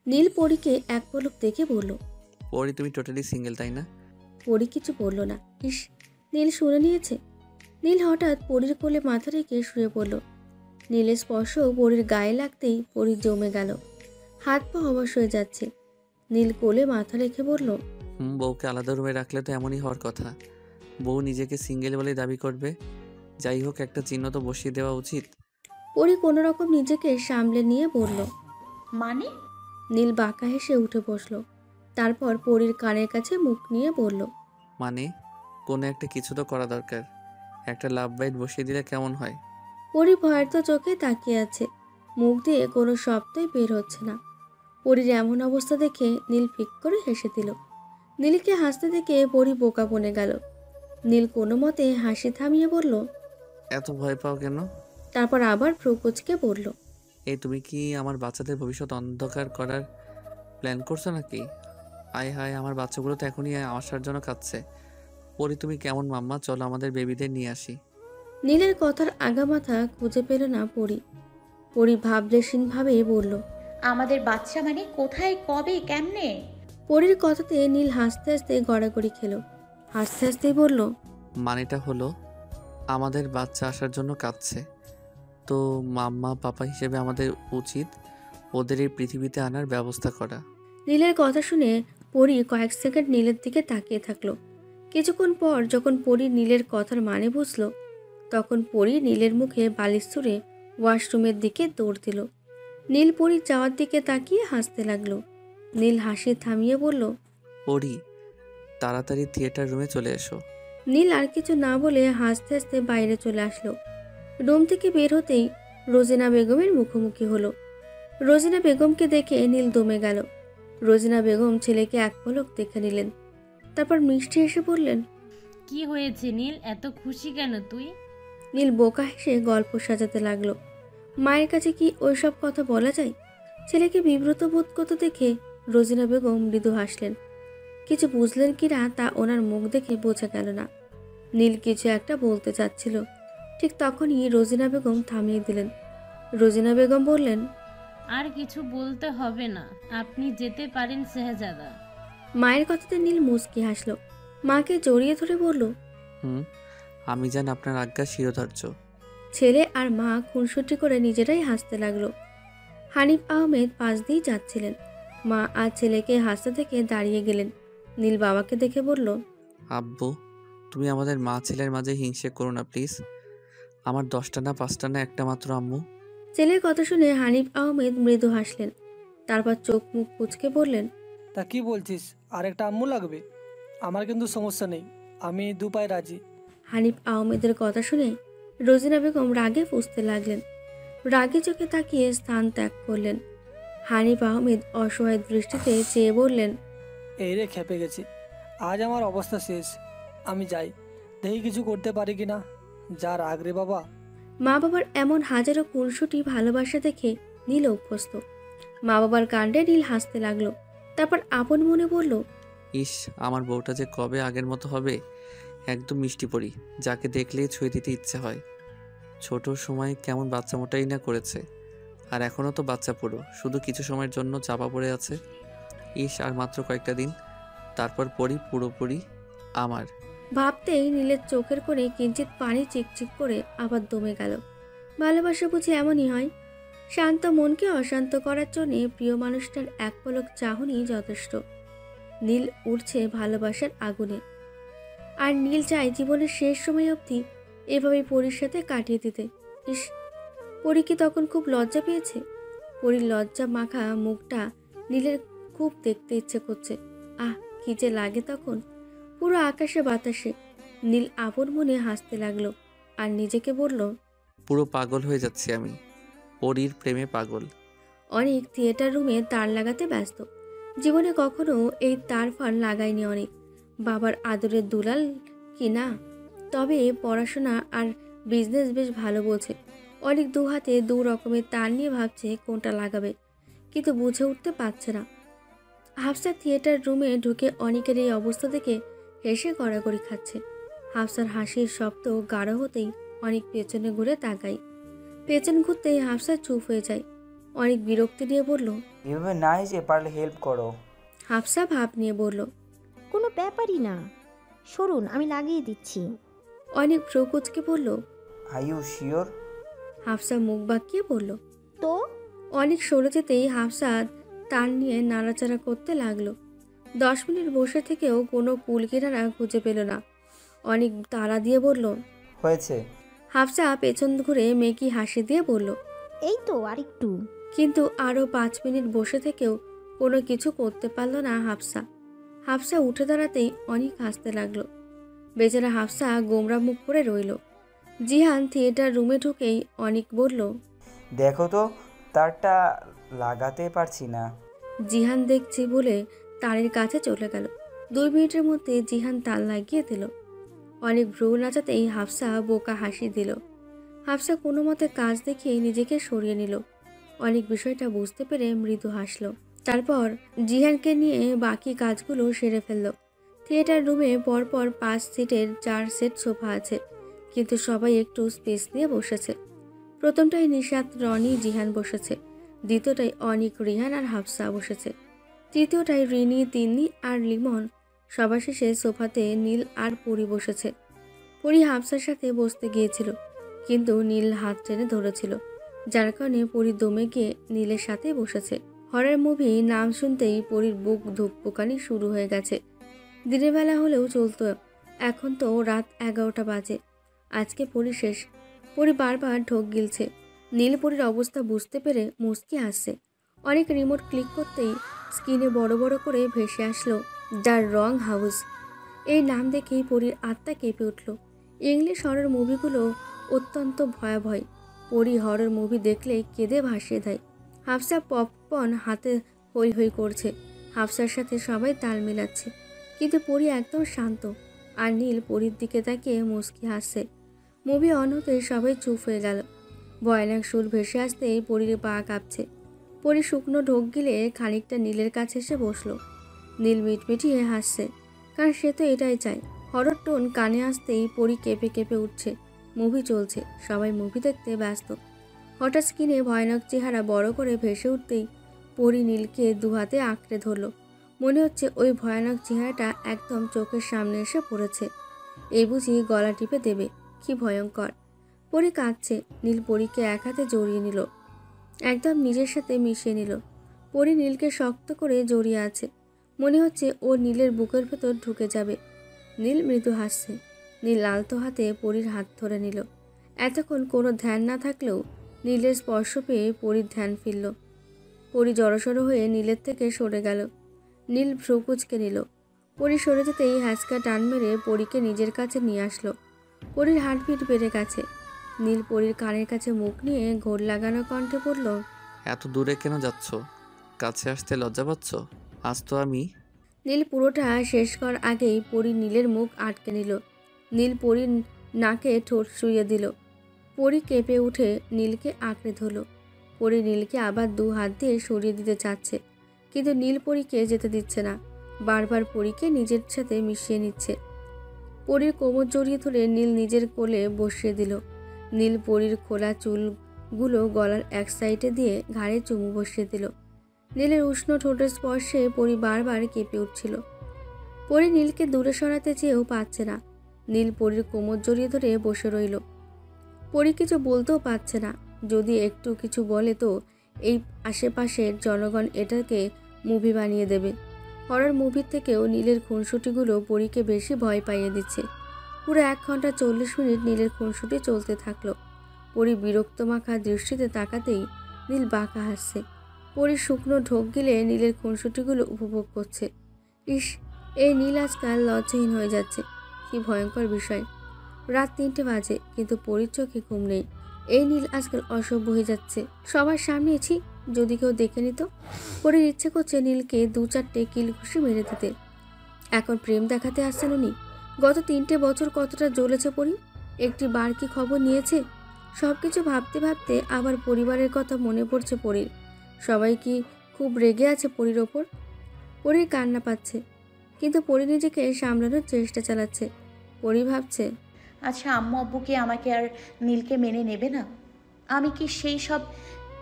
নীল পরীকে এক পলক দেখে বলল, পরি তুমি টোটালি সিঙ্গেল তাই না? পরী কিছু বলল না। ইস, নীল শুনে নিয়েছে। নীল হঠাৎ পরীর কোলে মাথা রেখে শুয়ে পড়ল। নীলের স্পর্শ পরীর গায়ে লাগতেই পরী জমে গেল, হাত পা অবশ হয়ে যাচ্ছে। নীল কোলে মাথা রেখে বলল, বউকে আলাদা রুমে রাখলে তো এমনই হওয়ার কথা। বউ নিজেকে সিঙ্গেল বলে দাবি করবে। যাই হোক, একটা চিহ্ন তো বসিয়ে দেওয়া উচিত। পরী কোনো রকম নিজেকে সামলে নিয়ে বলল। মানে? নীল বাঁকা হেসে উঠে বসল। তারপর পরীর কানের কাছে মুখ নিয়ে বলল, মানে কোনো একটা কিছু তো করা দরকার। একটা লাভ বাইট বসিয়ে দিলে কেমন হয়? পরী ভয়ার্ত চোখে তাকিয়ে আছে, মুখ দিয়ে কোনো শব্দই বের হচ্ছে না। পরীর এমন অবস্থা দেখে নীল ফিক করে হেসে দিল। নীলকে হাসতে দেখে পরী বোকা বনে গেল। নীল কোনো মতে হাসি থামিয়ে বলল, এত ভয় পাও কেন? তারপর আবার প্রকোচকে বলল, এই তুমি কি আমার বাচ্চাদের ভবিষ্যৎ অন্ধকার করার প্ল্যান করছো নাকি? আয় হায়, আমার বাচ্চাগুলো তো এখনই আসার জন্য কাঁদছে। পরি তুমি কেমন মাম্মা, চলো আমাদের বেবিদের নিয়ে আসি। নীলের কথার আগামাথা খুঁজে পেল না পরী। পরী ভাবলেশীনভাবে বলল, আমাদের বাচ্চা মানে কোথায়, কবে, কেমনে? পরীর কথাতে নীল হাসতে হাসতে গড়াগড়ি খেল। হাসতে হাসতেই বলল, মানেটা হলো আমাদের বাচ্চা আসার জন্য কাঁদছে, তো মাম্মা পাপা হিসেবে আমাদের উচিত ওদের এই পৃথিবীতে আনার ব্যবস্থা করা। নীলের কথা শুনে পরী কয়েক সেকেন্ড নীলের দিকে তাকিয়ে থাকলো। কিছুক্ষণ পর যখন পরী নীলের কথার মানে বুঝল, তখন পরী নীলের মুখে বালিশ ছুঁড়ে ওয়াশরুমের দিকে দৌড় দিল। নীল পরীর যাওয়ার দিকে তাকিয়ে হাসতে লাগলো। নীল হাসি থামিয়ে বলল, পরি তাড়াতাড়ি থিয়েটার রুমে চলে এসো। নীল আর কিছু না বলে হাসতে হাসতে বাইরে চলে আসলো। রুম থেকে বের হতেই রোজিনা বেগমের মুখোমুখি হলো। রোজিনা বেগমকে দেখে নীল দমে গেল। রোজিনা বেগম ছেলেকে এক পলক দেখে নিলেন, তারপর মিষ্টি হেসে বললেন, কি হয়েছে নীল, এত খুশি কেন তুই? নীল বোকা হেসে গল্প সাজাতে লাগলো। মায়ের কাছে কি ওইসব কথা বলা যায়? ছেলেকে বিব্রত বোধ করতে দেখে রোজিনা বেগম মৃদু হাসলেন। কিছু বুঝলেন কিনা তা ওনার মুখ দেখে বোঝা গেল না। নীল কিছু একটা বলতে চাচ্ছিল, ঠিক তখনই রোজিনা বেগম থামিয়ে দিলেন। রোজিনা বেগম বললেন, আর কিছু বলতে হবে না, আপনি যেতে পারেন শেহজাদা। মায়ের কথাতে নীল মুচকি হাসলো। মাকে জড়িয়ে ধরে বলল, আমি যেন আপনার আজ্ঞা শিরোধার্য। ছেলে আর মা খুনসুটি করে নিজেরাই হাসতে লাগলো। হানিফ আহমেদ পাশ দিয়ে যাচ্ছিলেন। মা আর ছেলেকে হাসতে থেকে দাঁড়িয়ে গেলেন। নীল বাবাকে দেখে বলল, আব্বু, তুমি আমাদের মা ছেলের মাঝে হিংসে করো না প্লিজ। আমার 10টা না 5টা না একটা মাত্র আম্মু। ছেলের কথা শুনে হানিফ আহমেদ মৃদু হাসলেন। তারপর চোখ মুখ কুঁচকে বললেন, তা কি বলছিস, আরেকটা আম্মু লাগবে? আমার কিন্তু সমস্যা নেই, আমি দুপায়ে রাজি। হানিফ আহমেদের কথা শুনে রোজিনা বেগম রাগে ফুঁসতে লাগলেন। রাগে চোখে তাকিয়ে স্থান ত্যাগ করলেন। হানিফ আহমেদ অসহায় দৃষ্টিতে চেয়ে বললেন, এই রে খেপে গেছি, আজ আমার অবস্থা শেষ। আমি যাই, দেখি কিছু করতে পারি কিনা। যা রাগ রে বাবা। মা বাবার এমন হাজারো খুনসুটি ভালোবাসা দেখে নীল অভ্যস্ত। মা বাবার কাণ্ডে নীল হাসতে লাগলো। তারপর আপন মনে বলল, ইস, আমার বউটা যে কবে আগের মতো হবে। একদম মিষ্টি পরি, যাকে দেখলেই ছুঁয়ে দিতে ইচ্ছে হয়। ছোট সময় কেমন বাচ্চা মোটাই না করেছে, আর এখনও তো বাচ্চা পুরো, শুধু কিছু সময়ের জন্য চাপা পড়ে আছে। ইস, আর মাত্র কয়েকটা দিন, তারপর পরি পুরোপুরি আমার। ভাবতেই নীলের চোখের কোণে কিঞ্চিত পানি চিকচিক করে আবার দমে গেল। ভালোবাসা বুঝি এমনই হয়, শান্ত মনকে অশান্ত করার জন্যে প্রিয় মানুষটার এক পলক চাহনি যথেষ্ট। নীল উঠছে ভালোবাসার আগুনে, আর নীল চায় জীবনের শেষ সময় অবধি এভাবেই পরীর সাথে কাটিয়ে দিতে। ইস, পরী কি তখন খুব লজ্জা পেয়েছে? পরীর লজ্জা মাখা মুখটা নীলের খুব দেখতে ইচ্ছে করছে। আহ, কি যে লাগে তখন! পুরো আকাশে বাতাসে নীল আপন মনে হাসতে লাগলো আর নিজেকে বলল, পুরো পাগল হয়ে যাচ্ছি আমি, পরীর প্রেমে পাগল। অনেক থিয়েটার রুমে তার লাগাতে ব্যস্ত। জীবনে কখনো এই তার ফার লাগায়নি অনেক। বাবার আদরের দুলাল কি না, তবে পড়াশোনা আর বিজনেস বেশ ভালো বোঝে। অনেক দু হাতে দু রকমের তার নিয়ে ভাবছে কোনটা লাগাবে, কিন্তু বুঝে উঠতে পারছে না। হাফসা থিয়েটার রুমে ঢুকে অনেকের এই অবস্থা দেখে হেসে গড়াগড়ি খাচ্ছে। হাফসার হাসির শব্দ গাঢ় হতেই অনেক পেছনে ঘুরে তাকায়। পেছন ঘুরতেই হাফসা চুপ হয়ে যায়। অনেক বিরক্তি নিয়ে বলল। এভাবে নাই যে, পারলে হেল্প করো। হাফসা ভাব নিয়ে বলল। কোনো ব্যাপারই না, সরুন, আমি লাগিয়ে দিচ্ছি। অনেক ভ্রু কুঁচকে বলল। Are you sure? হাফসা মুখ বাঁকিয়ে বলল। তো অনেক সরে যেতেই হাফসা টান নিয়ে নাড়াচাড়া করতে লাগলো। 10 মিনিট বসে থেকেও কোনো কুল কিনারা খুঁজে পেল না। অনেক তাড়া দিয়ে বলল। হয়েছে। হাফসা পেছন ঘুরে মেকি হাসি দিয়ে বলল। এই তো আরেকটু। কিন্তু আরও 5 মিনিট বসে থেকেও কোনো কিছু করতে পারল না হাফসা। হাফসা উঠে দাঁড়াতেই অনেক হাসতে লাগলো। বেচারা হাফসা গোমরা মুখ করে রইল। জিহান থিয়েটার রুমে ঢুকেই অনেক বলল। দেখো তো, তারটা লাগাতে পারছি না। জিহান দেখছি বলে তারের কাছে চলে গেল। 2 মিনিটের মধ্যে জিহান তার লাগিয়ে দিল। অনেক ভ্রু নাচাতেই হাফসা বোকা হাসি দিল। হাফসা কোনো মতে কাজ দেখিয়ে নিজেকে সরিয়ে নিল। অনেক বিষয়টা বুঝতে পেরে মৃদু হাসল। তারপর জিহানকে নিয়ে বাকি কাজগুলো সেরে ফেলল। থিয়েটার রুমে পরপর 5 সিটের 4 সেট সোফা আছে, কিন্তু সবাই একটু স্পেস নিয়ে বসেছে। প্রথমটাই নিশাত, রনি, জিহান বসেছে। দ্বিতীয়টায় অনিক, রিহান আর হাফসা বসেছে। তৃতীয়টায় রিনি, তিন্নি আর লিমন। সবার শেষে সোফাতে নীল আর পরি বসেছে। পরি হাফসার সাথে বসতে গিয়েছিল, কিন্তু নীল হাত টেনে ধরেছিল, যার কারণে পরি দমে গিয়ে নীলের সাথে বসেছে। হরর মুভি নাম শুনতেই পরির বুক ধুকপুকানি শুরু হয়ে গেছে। দিনের বেলা হলেও চলতো, এখন তো রাত 11টা বাজে। আজকে পরি শেষ। পরি বারবার ঢোক গিলছে। নীল পরির অবস্থা বুঝতে পেরে মুচকি হাসছে। অনেক রিমোট ক্লিক করতেই স্ক্রিনে বড় বড় করে ভেসে আসলো দ্য রং হাউস। এই নাম দেখেই পরির আত্মা কেঁপে উঠল। ইংলিশ হরর মুভিগুলো অত্যন্ত ভয়াবহ। পরি হরর মুভি দেখলে কেঁদে ভাসিয়ে দেয়। হাফসা পপকর্ন হাতে হই হই করছে। হাফসার সাথে সবাই তাল মিলাচ্ছে, কিন্তু পরি একদম শান্ত। আর নীল পরির দিকে তাকিয়ে মুচকি হাসছে। মুভি অন হতে সবাই চুপ হয়ে গেল। ভয়ানক সুর ভেসে আসতেই পরির পা কাঁপছে। পরি শুকনো ঢোক গিলে খানিকটা নীলের কাছে এসে বসলো। নীল মিটমিটিয়ে হাসছে, কারণ সে তো এটাই চায়। হরর টোন কানে আসতেই পরি কেঁপে কেঁপে উঠছে। মুভি চলছে, সবাই মুভি দেখতে ব্যস্ত। হঠাৎ স্ক্রিনে ভয়ানক চেহারা বড় করে ভেসে উঠতেই পরি নীলকে দুহাতে আঁকড়ে ধরল। মনে হচ্ছে ওই ভয়ানক চেহারাটা একদম চোখের সামনে এসে পড়েছে। এই বুঝি গলা টিপে দেবে। কি ভয়ঙ্কর! পরি কাঁদছে। নীল পরীকে এক হাতে জড়িয়ে নিল, একদম নিজের সাথে মিশিয়ে নিল। পরি নীলকে শক্ত করে জড়িয়ে আছে। মনে হচ্ছে ও নীলের বুকের ভেতর ঢুকে যাবে। নীল মৃদু হাসছে। নীল আলতো হাতে পরির হাত ধরে নিল। এতক্ষণ কোনো ধ্যান না থাকলেও নীলের স্পর্শ পেয়ে পরির ধ্যান ফিরল। পরি জড়সড় হয়ে নীলের থেকে সরে গেল। নীল ভ্রু কুঁচকে নিল। পরি সরে যেতেই হ্যাঁচকা টান মেরে পরিকে নিজের কাছে নিয়ে আসলো। পরির হার্টবিট বেড়ে গেছে। নীল পরির কানের কাছে মুখ নিয়ে ঘোর লাগানো কণ্ঠে পড়ল। এত দূরে কেন যাচ্ছ? কাছে আসতে লজ্জা পাচ্ছ? আজ তো আমি। নীল পুরোটা শেষ করার আগেই পরি নীলের মুখ আটকে নিল। নীল পরির নাকে ঠোঁট শুইয়ে দিল। পরি কেঁপে উঠে নীলকে আঁকড়ে ধরল। পরি নীলকে আবার 2 হাত দিয়ে সরিয়ে দিতে চাচ্ছে, কিন্তু নীল পরিকে যেতে দিচ্ছে না। বারবার পরিকে নিজের সাথে মিশিয়ে নিচ্ছে। পরির কোমর জড়িয়ে ধরে নীল নিজের কোলে বসিয়ে দিল। নীল পরির খোলা চুলগুলো গলার এক সাইডে দিয়ে ঘাড়ে চুমু বসিয়ে দিল। নীলের উষ্ণ ঠোঁটের স্পর্শে পরি বারবার কেঁপে উঠছিল। পরি নীলকে দূরে সরাতে চেয়েও পাচ্ছে না। নীল পরির কোমর জড়িয়ে ধরে বসে রইল। পরি কিছু বলতেও পারছে না। যদি একটু কিছু বলে তো এই আশেপাশের জনগণ এটাকে মুভি বানিয়ে দেবে। হরর মুভির থেকেও নীলের খুনসুটিগুলো পরিকে বেশি ভয় পাইয়ে দিচ্ছে। পুরো 1 ঘন্টা 40 মিনিট নীলের খুনসুটি চলতে থাকলো। পরি বিরক্ত মাখা দৃষ্টিতে তাকাতেই নীল বাঁকা হাসছে। পরি শুকনো ঢোক গিলে নীলের খুনসুটিগুলো উপভোগ করছে। ইস, এই নীল আজকাল লজ্জাহীন হয়ে যাচ্ছে। কি ভয়ঙ্কর বিষয়! রাত 3টে বাজে, কিন্তু পরির চোখে ঘুম নেই। এই নীল আজকাল অসভ্য হয়ে যাচ্ছে। সবার সামনে যদি কেউ দেখে নিত। পরির ইচ্ছে করছে নীলকে 2-4টে কিল ঘুষি মেরে দিতে। এখন প্রেম দেখাতে আসছেন উনি? গত 3টে বছর কতটা জ্বলেছে পরি। একটি বার কি খবর নিয়েছে? সব কিছু ভাবতে ভাবতে আবার পরিবারের কথা মনে পড়ছে পরির। সবাই কি খুব রেগে আছে পরির ওপর? পরির কান্না পাচ্ছে, কিন্তু পরি নিজেকে সামলানোর চেষ্টা চালাচ্ছে। পরি ভাবছে, আচ্ছা, আম্মু আব্বু কি আমাকে আর নীলকে মেনে নেবে না? আমি কি সেই সব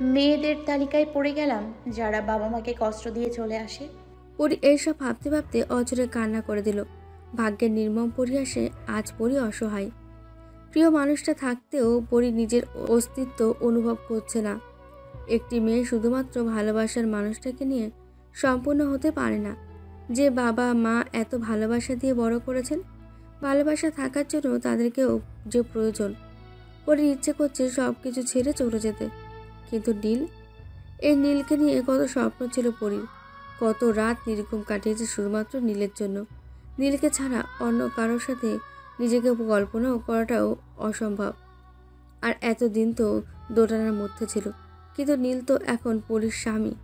মেয়েদের তালিকায় পড়ে গেলাম যারা বাবা মাকে কষ্ট দিয়ে চলে আসে? পরি এইসব ভাবতে ভাবতে অজরে কান্না করে দিল। ভাগ্যের নির্মম পরিহাসে আজ পরি অসহায়। প্রিয় মানুষটা থাকতেও পরি নিজের অস্তিত্ব অনুভব করছে না। একটি মেয়ে শুধুমাত্র ভালোবাসার মানুষটাকে নিয়ে সম্পূর্ণ হতে পারে না। যে বাবা মা এত ভালোবাসা দিয়ে বড় করেছেন, ভালোবাসা থাকার জন্য তাদেরকেও যে প্রয়োজন। পরির ইচ্ছে করছে সব কিছু ছেড়ে চলে যেতে। কিন্তু নীল, এই নীলকে নিয়ে কত স্বপ্ন ছিল পরির। কত রাত নির্ঘুম কাটিয়েছে শুধুমাত্র নীলের জন্য। নীলকে ছাড়া অন্য কারোর সাথে নিজেকে কল্পনাও করাটাও অসম্ভব। আর এতদিন তো দোটানার মধ্যে ছিল। কিন্তু নীল তো এখন পরির স্বামী।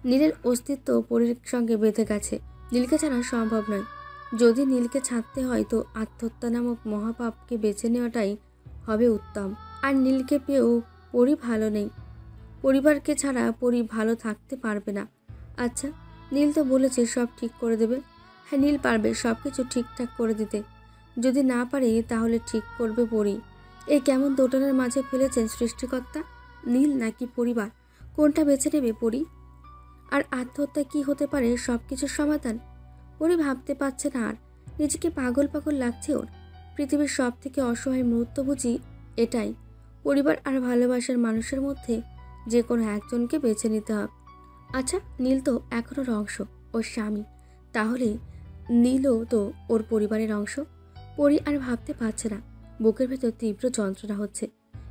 নীলের অস্তিত্ব পরির সঙ্গে বেঁধে গেছে। নীলকে ছাড়া সম্ভব নয়। যদি নীলকে ছাড়তে হয় তো আত্মহত্যা নামক মহাপাপকে বেছে নেওয়াটাই হবে উত্তম। আর নীলকে পেয়েও পরি ভালো নেই। পরিবারকে ছাড়া পরি ভালো থাকতে পারবে না। আচ্ছা, নীল তো বলেছে সব ঠিক করে দেবে। হ্যাঁ, নীল পারবে সব কিছু ঠিকঠাক করে দিতে। যদি না পারে তাহলে ঠিক করবে পরি। এই কেমন দোটানার মাঝে ফেলেছেন সৃষ্টিকর্তা। নীল নাকি পরিবার, কোনটা বেছে নেবে পরি? আর আত্মহত্যা কি হতে পারে সব কিছুর সমাধান? পরি ভাবতে পারছে না আর। নিজেকে পাগল পাগল লাগছে ওর। পৃথিবীর সব থেকে অসহায় মুহূর্ত বুঝি এটাই। পরিবার আর ভালোবাসার মানুষের মধ্যে যে কোনো একজনকে বেছে নিতে হবে। আচ্ছা, নীল তো এখন ওর অংশ, ওর স্বামী। তাহলে নীলও তো ওর পরিবারের অংশ। পরি আর ভাবতে পারছে না। বুকের ভেতর তীব্র যন্ত্রণা হচ্ছে।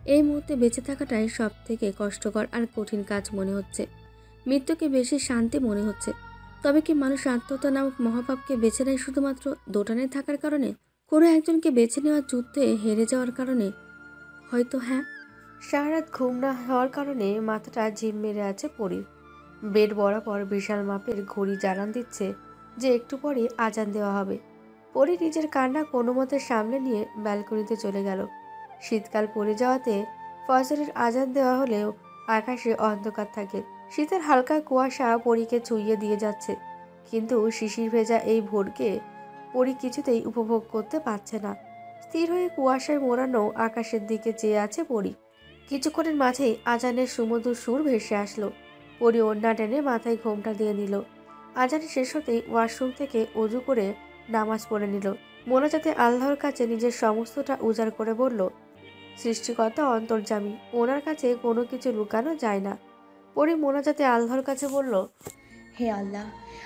এই মুহূর্তে বেঁচে থাকাটাই সব থেকে কষ্টকর আর কঠিন কাজ মনে হচ্ছে। মৃত্যুকে বেশি শান্তি মনে হচ্ছে। তবে কি মানুষ আত্মহত্যা নামক মহাপাপকে বেছে নেয় শুধুমাত্র দোটানে থাকার কারণে? কোনো একজনকে বেছে নেওয়ার যুদ্ধে হেরে যাওয়ার কারণে? হয়তো হ্যাঁ। সারা রাত ঘুম না হওয়ার কারণে মাথাটা ঝিম মেরে আছে পরির। বেড বরাবর বিশাল মাপের ঘড়ি জানান দিচ্ছে যে একটু পরে আজান দেওয়া হবে। পরি নিজের কান্না কোনো মতে সামলে নিয়ে ব্যালকনিতে চলে গেল। শীতকাল পড়ে যাওয়াতে ফজরের আজান দেওয়া হলেও আকাশে অন্ধকার থাকে। শীতের হালকা কুয়াশা পরীকে ছুঁয়ে দিয়ে যাচ্ছে। কিন্তু শিশির ভেজা এই ভোরকে পরি কিছুতেই উপভোগ করতে পারছে না। স্থির হয়ে কুয়াশায় মোড়ানো আকাশের দিকে চেয়ে আছে পরি। কিছুক্ষণের মাঝেই আজানের সুমধুর সুর ভেসে আসলো। পরি ওড়না টেনে মাথায় ঘোমটা দিয়ে নিল। আজান শেষ হতেই ওয়াশরুম থেকে অজু করে নামাজ পড়ে নিল। মোনাজাতে আল্লাহর কাছে নিজের সমস্তটা উজাড় করে বলল, সৃষ্টিকর্তা অন্তর্যামী, ওনার কাছে কোনো কিছু লুকানো যায় না। পরি মোনাজাতে আল্লাহর কাছে বলল, হে আল্লাহ,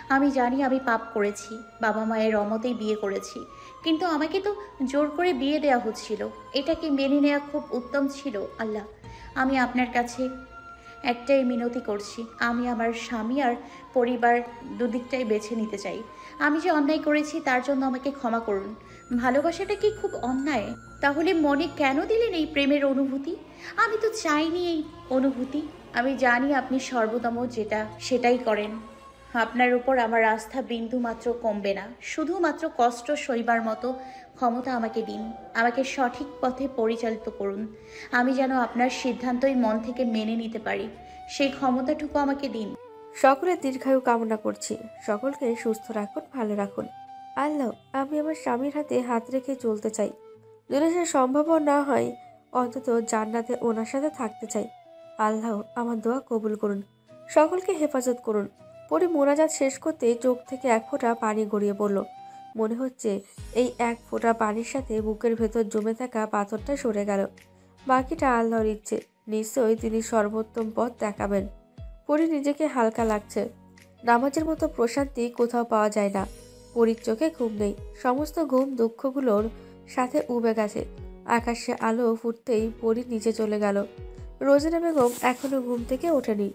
আমি জানি আমি পাপ করেছি, বাবা মায়ের অমতেই বিয়ে করেছি, কিন্তু আমাকে তো জোর করে বিয়ে দেওয়া হচ্ছিল। এটাকে মেনে নেওয়া খুব উত্তম ছিল। আল্লাহ, আমি আপনার কাছে একটাই মিনতি করছি, আমি আমার স্বামী আর পরিবার দুদিকটাই বেছে নিতে চাই। আমি যে অন্যায় করেছি তার জন্য আমাকে ক্ষমা করুন। ভালোবাসাটা কি খুব অন্যায়? তাহলে মনে কেন দিলেন এই প্রেমের অনুভূতি? আমি তো চাইনি এই অনুভূতি। আমি জানি আপনি সর্বোত্তম যেটা সেটাই করেন। আপনার উপর আমার আস্থা বিন্দু মাত্র কমবে না। শুধুমাত্র কষ্ট সইবার মতো ক্ষমতা আমাকে দিন। আমাকে সঠিক পথে পরিচালিত করুন। আমি যেন আপনার সিদ্ধান্তই মন থেকে মেনে নিতে পারি, সেই ক্ষমতাটুকু আমাকে দিন। সকলের দীর্ঘায়ু কামনা করছি। সকলকে সুস্থ রাখুন, ভালো রাখুন। আল্লাহ, আমি আমার স্বামীর হাতে হাত রেখে চলতে চাই। যদি সে সম্ভবও না হয়, অন্তত জান্নাতে ওনার সাথে থাকতে চাই। আল্লাহ, আমার দোয়া কবুল করুন, সকলকে হেফাজত করুন। পরে মোনাজাত শেষ করতে চোখ থেকে এক ফোঁটা পানি গড়িয়ে পড়ল। মনে হচ্ছে এই এক ফোঁটা পানির সাথে বুকের ভেতর জমে থাকা পাথরটা সরে গেল। বাকিটা আল্লাহর ইচ্ছে, নিশ্চয়ই তিনি সর্বোত্তম পথ দেখাবেন। পরি নিজেকে হালকা লাগছে। নামাজের মতো প্রশান্তি কোথাও পাওয়া যায় না। পরির চোখে ঘুম নেই। সমস্ত ঘুম দুঃখগুলোর সাথে উবে গেছে। আকাশে আলো ফুটতেই পরি নিচে চলে গেল। রোজিনা বেগম এখনো ঘুম থেকে ওঠেনি।